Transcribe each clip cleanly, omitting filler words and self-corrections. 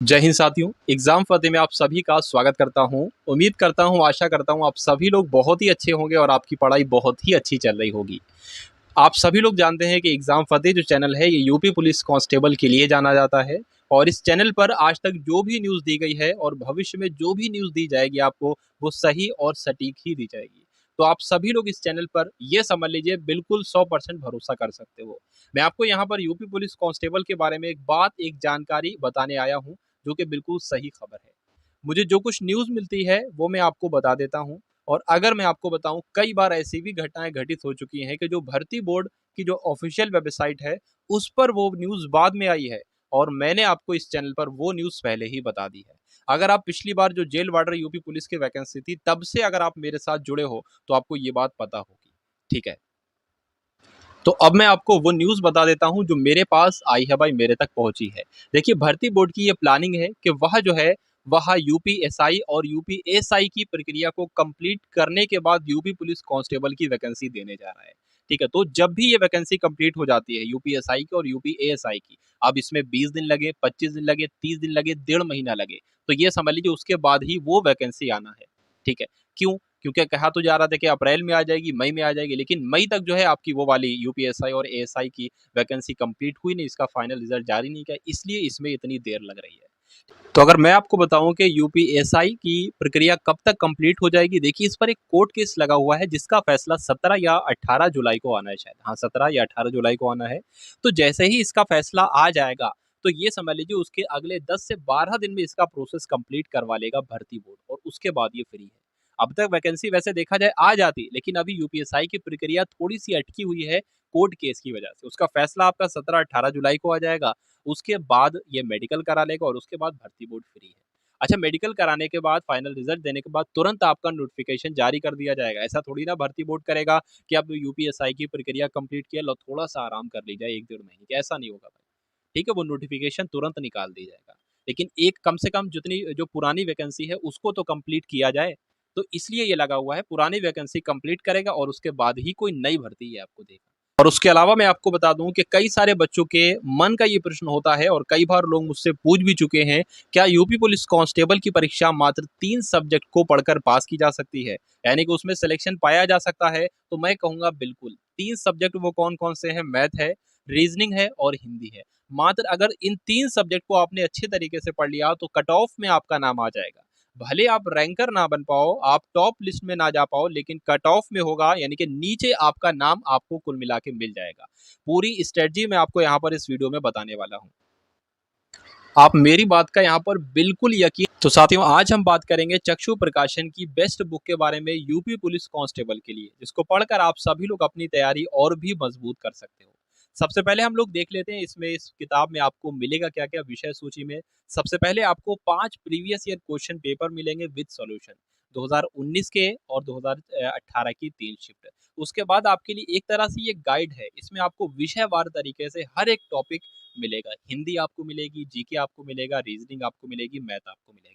जय हिंद साथियों। एग्जाम फतेह में आप सभी का स्वागत करता हूं। उम्मीद करता हूं, आशा करता हूं आप सभी लोग बहुत ही अच्छे होंगे और आपकी पढ़ाई बहुत ही अच्छी चल रही होगी। आप सभी लोग जानते हैं कि एग्जाम फतेह जो चैनल है ये यूपी पुलिस कांस्टेबल के लिए जाना जाता है और इस चैनल पर आज तक जो भी न्यूज़ दी गई है और भविष्य में जो भी न्यूज़ दी जाएगी आपको वो सही और सटीक ही दी जाएगी। तो आप सभी लोग इस चैनल पर ये समझ लीजिए बिल्कुल 100% भरोसा कर सकते हो। मैं आपको यहाँ पर यूपी पुलिस कांस्टेबल के बारे में एक जानकारी बताने आया हूँ जो कि बिल्कुल सही खबर है। मुझे जो कुछ न्यूज़ मिलती है वो मैं आपको बता देता हूँ। और अगर मैं आपको बताऊं, कई बार ऐसी भी घटनाएं घटित हो चुकी हैं कि जो भर्ती बोर्ड की जो ऑफिशियल वेबसाइट है उस पर वो न्यूज़ बाद में आई है और मैंने आपको इस चैनल पर वो न्यूज़ पहले ही बता दी है। अगर आप पिछली बार जो जेल वार्डर यूपी पुलिस की वैकेंसी थी तब से अगर आप मेरे साथ जुड़े हो तो आपको ये बात पता होगी। ठीक है, तो अब मैं आपको वो न्यूज़ बता देता हूँ जो मेरे पास आई है भाई, मेरे तक पहुंची है। देखिए, भर्ती बोर्ड की ये प्लानिंग है कि वह जो है वह यूपीएसआई और यूपीएसआई की प्रक्रिया को कंप्लीट करने के बाद यूपी पुलिस कांस्टेबल की वैकेंसी देने जा रहा है। ठीक है, तो जब भी ये वैकेंसी कंप्लीट हो जाती है यूपीएसआई की और यूपीएसआई की, अब इसमें 20 दिन लगे, 25 दिन लगे, 30 दिन लगे, 1.5 महीना लगे, तो ये समझ लीजिए उसके बाद ही वो वैकेंसी आना है। ठीक है, क्यों? क्योंकि कहा तो जा रहा था कि अप्रैल में आ जाएगी, मई में आ जाएगी, लेकिन मई तक जो है आपकी वो वाली यूपीएसआई और एएसआई की वैकेंसी कंप्लीट हुई नहीं, इसका फाइनल रिजल्ट जारी नहीं किया, इसलिए इसमें इतनी देर लग रही है। तो अगर मैं आपको बताऊं कि यूपीएसआई की प्रक्रिया कब तक कंप्लीट हो जाएगी, देखिए इस पर एक कोर्ट केस लगा हुआ है जिसका फैसला 17 या 18 जुलाई को आना है, शायद हाँ 17 या 18 जुलाई को आना है। तो जैसे ही इसका फैसला आ जाएगा तो ये समझ लीजिए उसके अगले 10 से 12 दिन में इसका प्रोसेस कंप्लीट करवा लेगा भर्ती बोर्ड और उसके बाद ये फ्री है। अब तक वैकेंसी वैसे देखा जाए आ जाती, लेकिन अभी यूपीएसआई की प्रक्रिया थोड़ी सी अटकी हुई है कोर्ट केस की वजह से। उसका फैसला आपका 17-18 जुलाई को आ जाएगा। उसके बाद ये मेडिकल करा लेगा और उसके बाद भर्ती बोर्ड फ्री है। अच्छा, मेडिकल कराने के बाद फाइनल रिजल्ट देने के बाद तुरंत आपका नोटिफिकेशन जारी कर दिया जाएगा। ऐसा थोड़ी ना भर्ती बोर्ड करेगा कि अब यूपीएसआई की प्रक्रिया कंप्लीट किया, लो थोड़ा सा आराम कर लीजिए 1-1.5 महीने की, ऐसा नहीं होगा भाई। ठीक है, वो नोटिफिकेशन तुरंत निकाल दी जाएगा। लेकिन एक कम से कम जितनी जो पुरानी वैकेंसी है उसको तो कंप्लीट किया जाए। तो इसलिए ये लगा हुआ है, पुरानी वैकेंसी कंप्लीट करेगा और उसके बाद ही कोई नई भर्ती है आपको देगा। और उसके अलावा मैं आपको बता दूं कि कई सारे बच्चों के मन का ये प्रश्न होता है और कई बार लोग मुझसे पूछ भी चुके हैं, क्या यूपी पुलिस कांस्टेबल की परीक्षा मात्र 3 सब्जेक्ट को पढ़कर पास की जा सकती है, यानी कि उसमें सिलेक्शन पाया जा सकता है? तो मैं कहूंगा बिल्कुल। 3 सब्जेक्ट वो कौन कौन से हैं? मैथ है, रीजनिंग है और हिंदी है। मात्र अगर इन 3 सब्जेक्ट को आपने अच्छे तरीके से पढ़ लिया तो कट ऑफ में आपका नाम आ जाएगा। भले आप रैंकर ना बन पाओ, आप टॉप लिस्ट में ना जा पाओ, लेकिन कट ऑफ में होगा, यानी कि नीचे आपका नाम आपको कुल मिला के मिल जाएगा। पूरी स्ट्रेटजी मैं आपको यहाँ पर इस वीडियो में बताने वाला हूँ। आप मेरी बात का यहाँ पर बिल्कुल यकीन। तो साथियों, आज हम बात करेंगे चक्षु प्रकाशन की बेस्ट बुक के बारे में यूपी पुलिस कांस्टेबल के लिए, जिसको पढ़कर आप सभी लोग अपनी तैयारी और भी मजबूत कर सकते हो। सबसे पहले हम लोग देख लेते हैं इसमें इस किताब में आपको मिलेगा क्या क्या विषय सूची में। सबसे पहले आपको 5 प्रीवियस ईयर क्वेश्चन पेपर मिलेंगे विद सॉल्यूशन, 2019 के और 2018 की 3 शिफ्ट। उसके बाद आपके लिए एक तरह से ये गाइड है, इसमें आपको विषयवार तरीके से हर एक टॉपिक मिलेगा। हिंदी आपको मिलेगी, जीके आपको मिलेगा, रीजनिंग आपको मिलेगी, मैथ आपको मिलेगा।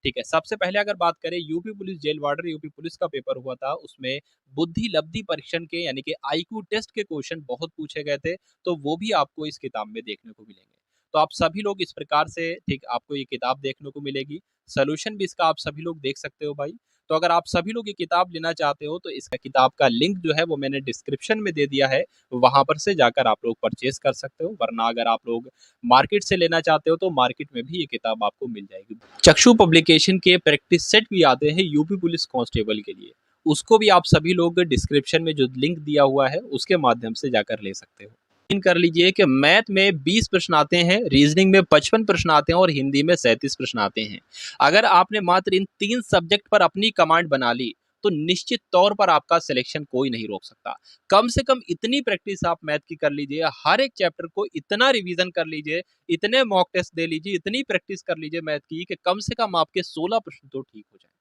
ठीक है, सबसे पहले अगर बात करें UP police jail warder UP police का पेपर हुआ था, उसमें बुद्धि लब्धि परीक्षण के यानी कि आईक्यू टेस्ट के क्वेश्चन बहुत पूछे गए थे, तो वो भी आपको इस किताब में देखने को मिलेंगे। तो आप सभी लोग इस प्रकार से, ठीक, आपको ये किताब देखने को मिलेगी। सोल्यूशन भी इसका आप सभी लोग देख सकते हो भाई। तो अगर आप सभी लोग ये किताब लेना चाहते हो तो इसका किताब का लिंक जो है वो मैंने डिस्क्रिप्शन में दे दिया है, वहां पर से जाकर आप लोग परचेज कर सकते हो। वरना अगर आप लोग मार्केट से लेना चाहते हो तो मार्केट में भी ये किताब आपको मिल जाएगी। चक्षु पब्लिकेशन के प्रैक्टिस सेट भी आते हैं यूपी पुलिस कांस्टेबल के लिए, उसको भी आप सभी लोग डिस्क्रिप्शन में जो लिंक दिया हुआ है उसके माध्यम से जाकर ले सकते हो। इन कर लीजिए कि मैथ में 20 प्रश्न आते हैं, रीजनिंग में 55 प्रश्न आते हैं और हिंदी में 37 प्रश्न आते हैं। अगर आपने मात्र इन 3 सब्जेक्ट पर अपनी कमांड बना ली तो निश्चित तौर पर आपका सिलेक्शन कोई नहीं रोक सकता। कम से कम इतनी प्रैक्टिस आप मैथ की कर लीजिए, हर एक चैप्टर को इतना रिवीजन कर लीजिए, इतने मॉक टेस्ट दे लीजिए, इतनी प्रैक्टिस कर लीजिए मैथ की कि कम से कम आपके 16 प्रश्न तो ठीक हो जाए।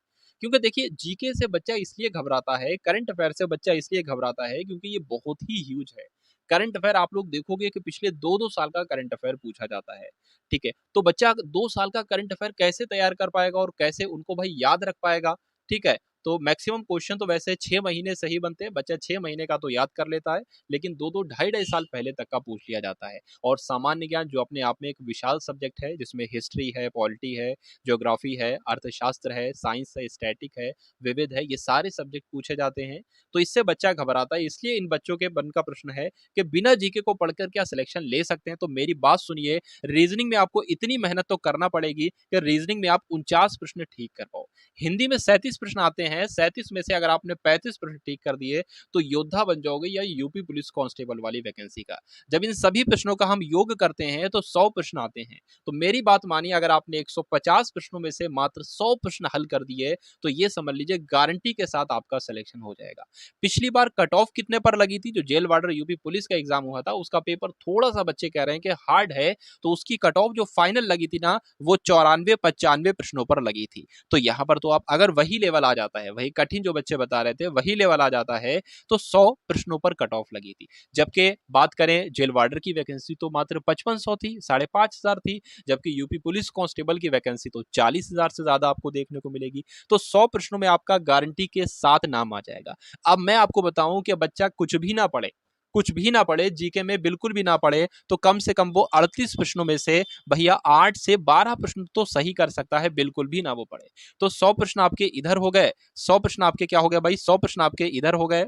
क्योंकि देखिए, जीके से बच्चा इसलिए घबराता है, करंट अफेयर से बच्चा इसलिए घबराता है क्योंकि ये बहुत ही ह्यूज है। करंट अफेयर आप लोग देखोगे कि पिछले 2-2 साल का करंट अफेयर पूछा जाता है। ठीक है, तो बच्चा 2 साल का करंट अफेयर कैसे तैयार कर पाएगा और कैसे उनको भाई याद रख पाएगा? ठीक है, तो मैक्सिमम क्वेश्चन तो वैसे 6 महीने से ही बनते हैं, बच्चा 6 महीने का तो याद कर लेता है, लेकिन 2-2 ढाई-ढाई साल पहले तक का पूछ लिया जाता है। और सामान्य ज्ञान जो अपने आप में एक विशाल सब्जेक्ट है, जिसमें हिस्ट्री है, पॉलिटी है, ज्योग्राफी है, अर्थशास्त्र है, साइंस है, स्टैटिक है, विविध है, ये सारे सब्जेक्ट पूछे जाते हैं। तो इससे बच्चा घबराता है, इसलिए इन बच्चों के मन का प्रश्न है कि बिना जीके को पढ़कर क्या सिलेक्शन ले सकते हैं? तो मेरी बात सुनिए, रीजनिंग में आपको इतनी मेहनत तो करना पड़ेगी कि रीजनिंग में आप 49 प्रश्न ठीक कर पाओ। हिंदी में 37 प्रश्न आते हैं, 37 में से अगर आपने 35 प्रश्न ठीक कर दिए तो योद्धा बन जाओगे, या यूपी पुलिस कांस्टेबल वाली वैकेंसी का। जब इन सभी प्रश्नों का हम योग करते हैं तो 100 प्रश्न आते हैं। तो मेरी बात मानिए, अगर आपने 150 प्रश्नों में से मात्र 100 प्रश्न हल कर दिए तो ये समझ लीजिए गारंटी के साथ आपका सिलेक्शन हो जाएगा। पिछली बार कट ऑफ कितने पर लगी थी? जो जेल वार्डर यूपी पुलिस का एग्जाम हुआ था उसका पेपर थोड़ा सा बच्चे कह रहे हैं कि हार्ड है, तो उसकी कट ऑफ जो फाइनल लगी थी ना, वो 94-95 प्रश्नों पर लगी थी। तो यहाँ पर तो आप अगर वही लेवल आ जाता है, वही कठिन जो बच्चे बता रहे थे वही लेवल आ जाता है, तो 100 प्रश्नों पर कट ऑफ लगी थी। जबकि बात करें जेल वार्डर की वैकेंसी तो मात्र 5500 थी, 5500 थी, जबकि यूपी पुलिस कांस्टेबल की वैकेंसी तो 40,000 से ज्यादा आपको देखने को मिलेगी। तो 100 प्रश्नों में आपका गारंटी के साथ नाम आ जाएगा। अब मैं आपको बताऊं कि बच्चा कुछ भी ना पढ़े, कुछ भी ना पढ़े, जीके में बिल्कुल भी ना पढ़े, तो कम से कम वो 38 प्रश्नों में से भैया 8 से 12 प्रश्न तो सही कर सकता है, बिल्कुल भी ना वो पढ़े। तो 100 प्रश्न आपके इधर हो गए, 100 प्रश्न आपके क्या हो गए भाई, 100 प्रश्न आपके इधर हो गए,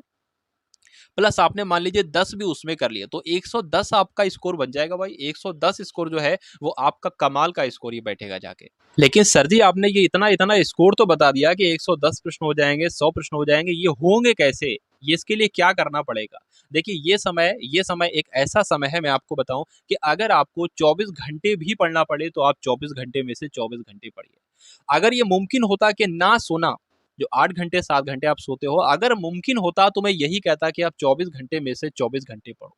प्लस आपने मान लीजिए 10 भी उसमें कर लिए, तो 110 आपका स्कोर बन जाएगा भाई। 110 स्कोर जो है वो आपका कमाल का स्कोर ही बैठेगा जाके। लेकिन सर जी, आपने ये इतना इतना स्कोर तो बता दिया कि 110 प्रश्न हो जाएंगे, 100 प्रश्न हो जाएंगे, ये होंगे कैसे? ये इसके लिए क्या करना पड़ेगा? देखिए, ये समय एक ऐसा समय है, मैं आपको बताऊं कि अगर आपको 24 घंटे भी पढ़ना पड़े तो आप 24 घंटे में से 24 घंटे पढ़िए। अगर ये मुमकिन होता कि ना सोना, जो 8 घंटे 7 घंटे आप सोते हो, अगर मुमकिन होता तो मैं यही कहता कि आप 24 घंटे में से 24 घंटे पढ़ो।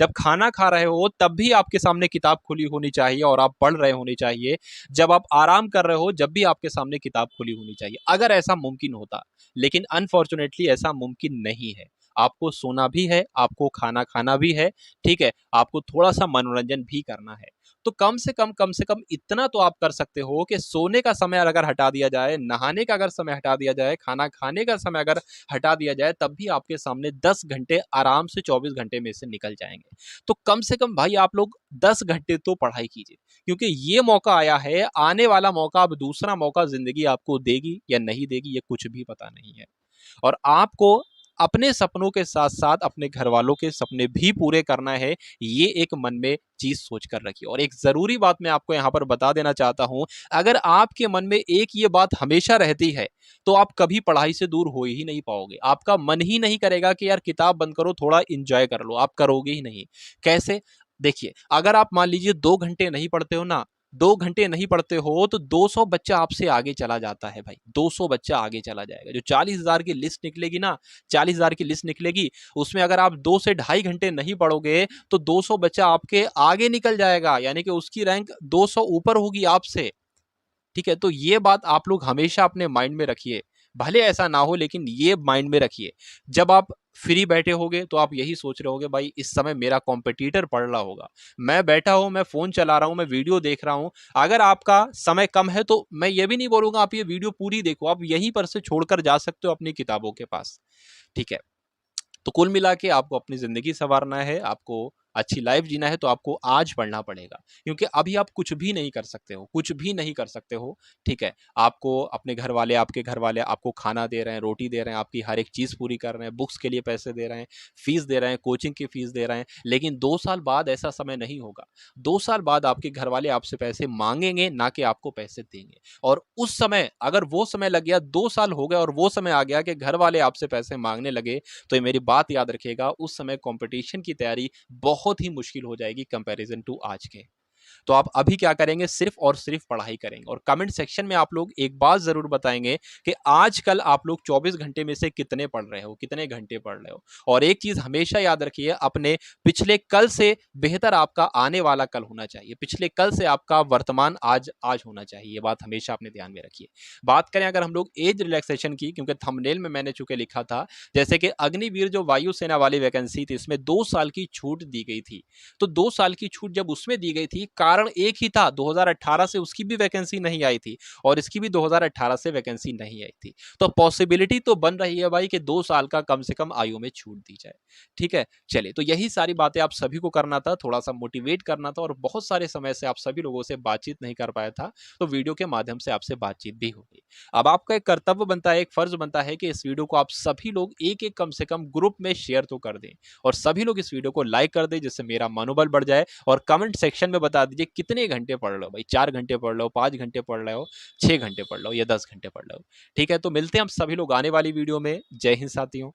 जब खाना खा रहे हो तब भी आपके सामने किताब खुली होनी चाहिए और आप पढ़ रहे होने चाहिए। जब आप आराम कर रहे हो जब भी आपके सामने किताब खुली होनी चाहिए, अगर ऐसा मुमकिन होता। लेकिन अनफॉर्चुनेटली ऐसा मुमकिन नहीं है। आपको सोना भी है, आपको खाना खाना भी है, ठीक है, आपको थोड़ा सा मनोरंजन भी करना है। तो कम से कम इतना तो आप कर सकते हो कि सोने का समय अगर हटा दिया जाए, नहाने का अगर समय हटा दिया जाए, खाना खाने का समय अगर हटा दिया जाए, तब भी आपके सामने 10 घंटे आराम से 24 घंटे में से निकल जाएंगे। तो कम से कम भाई आप लोग 10 घंटे तो पढ़ाई कीजिए, क्योंकि ये मौका आया है, आने वाला मौका, अब दूसरा मौका जिंदगी आपको देगी या नहीं देगी ये कुछ भी पता नहीं है। और आपको अपने सपनों के साथ साथ अपने घर वालों के सपने भी पूरे करना है, ये एक मन में चीज सोच कर रखिए। और एक जरूरी बात मैं आपको यहां पर बता देना चाहता हूं, अगर आपके मन में एक ये बात हमेशा रहती है तो आप कभी पढ़ाई से दूर हो ही नहीं पाओगे। आपका मन ही नहीं करेगा कि यार किताब बंद करो, थोड़ा इंजॉय कर लो, आप करोगे ही नहीं। कैसे? देखिए, अगर आप मान लीजिए 2 घंटे नहीं पढ़ते हो ना, 2 घंटे नहीं पढ़ते हो तो 200 बच्चा आपसे आगे चला जाता है भाई, 200 बच्चा आगे चला जाएगा। जो 40,000 की लिस्ट निकलेगी ना, 40,000 की लिस्ट निकलेगी, उसमें अगर आप 2 से ढाई घंटे नहीं पढ़ोगे तो 200 बच्चा आपके आगे निकल जाएगा, यानी कि उसकी रैंक 200 ऊपर होगी आपसे। ठीक है, तो ये बात आप लोग हमेशा अपने माइंड में रखिए। भले ऐसा ना हो, लेकिन ये माइंड में रखिए। जब आप फ्री बैठे होगे तो आप यही सोच रहे होगे, भाई इस समय मेरा कॉम्पिटिटर पढ़ रहा होगा, मैं बैठा हूं, मैं फोन चला रहा हूं, मैं वीडियो देख रहा हूं। अगर आपका समय कम है तो मैं ये भी नहीं बोलूंगा आप ये वीडियो पूरी देखो, आप यहीं पर से छोड़कर जा सकते हो अपनी किताबों के पास। ठीक है, तो कुल मिला के आपको अपनी जिंदगी संवारना है, आपको अच्छी लाइफ जीना है, तो आपको आज पढ़ना पड़ेगा, क्योंकि अभी आप कुछ भी नहीं कर सकते हो, कुछ भी नहीं कर सकते हो। ठीक है, आपको अपने घर वाले, आपके घर वाले आपको खाना दे रहे हैं, रोटी दे रहे हैं, आपकी हर एक चीज पूरी कर रहे हैं, बुक्स के लिए पैसे दे रहे हैं, फीस दे रहे हैं, कोचिंग की फीस दे रहे हैं। लेकिन 2 साल बाद ऐसा समय नहीं होगा। 2 साल बाद आपके घर वाले आपसे पैसे मांगेंगे, ना कि आपको पैसे देंगे। और उस समय, अगर वो समय लग गया, 2 साल हो गए और वो समय आ गया कि घर वाले आपसे पैसे मांगने लगे, तो ये मेरी बात याद रखिएगा, उस समय कंपटीशन की तैयारी बहुत ही मुश्किल हो जाएगी कंपैरिजन टू आज के। तो आप अभी क्या करेंगे, सिर्फ और सिर्फ पढ़ाई करेंगे। और कमेंट सेक्शन में आप लोग एक बात जरूर बताएंगे कि आजकल आप लोग 24 घंटे में से कितने पढ़ रहे हो, कितने घंटे पढ़ रहे हो। और एक चीज हमेशा याद रखिए, अपने पिछले कल से बेहतर आपका आने वाला कल होना चाहिए, पिछले कल से आपका वर्तमान आज आज होना चाहिए। ये बात हमेशा अपने ध्यान में रखिए। बात करें अगर हम लोग एज रिलैक्सेशन की, क्योंकि थंबनेल में मैंने चूंकि लिखा था, जैसे कि अग्निवीर जो वायुसेना वाली वैकेंसी थी, इसमें 2 साल की छूट दी गई थी। तो 2 साल की छूट जब उसमें दी गई थी, कारण कारण एक ही था, 2018 से उसकी भी वैकेंसी नहीं आई थी और इसकी भी 2018 से वैकेंसी नहीं आई थी। तो पॉसिबिलिटी तो बन रही है भाई कि 2 साल का कम से कम आयु में छूट दी जाए। ठीक है? चलिए, तो यही सारी बातें आप सभी को करना था, थोड़ा-सा मोटिवेट करना था और बहुत सारे समय से आप सभी लोगों से बातचीत नहीं कर पाया था, तो वीडियो के माध्यम से आपसे बातचीत भी हो गई। अब आपका एक कर्तव्य बनता है, एक फर्ज बनता है कि इस वीडियो को आप सभी लोग एक-एक कम से कम ग्रुप में शेयर तो कर दें और सभी लोग इस वीडियो को लाइक कर दें, जिससे मेरा मनोबल बढ़ जाए और कमेंट सेक्शन में बता दीजिए कितने घंटे पढ़ रहे हो भाई, 4 घंटे पढ़ रहे हो, 5 घंटे पढ़ रहे हो, 6 घंटे पढ़ रहे हो या 10 घंटे पढ़ रहे हो। ठीक है? तो मिलते हैं हम सभी लोग आने वाली वीडियो में। जय हिंद साथियों।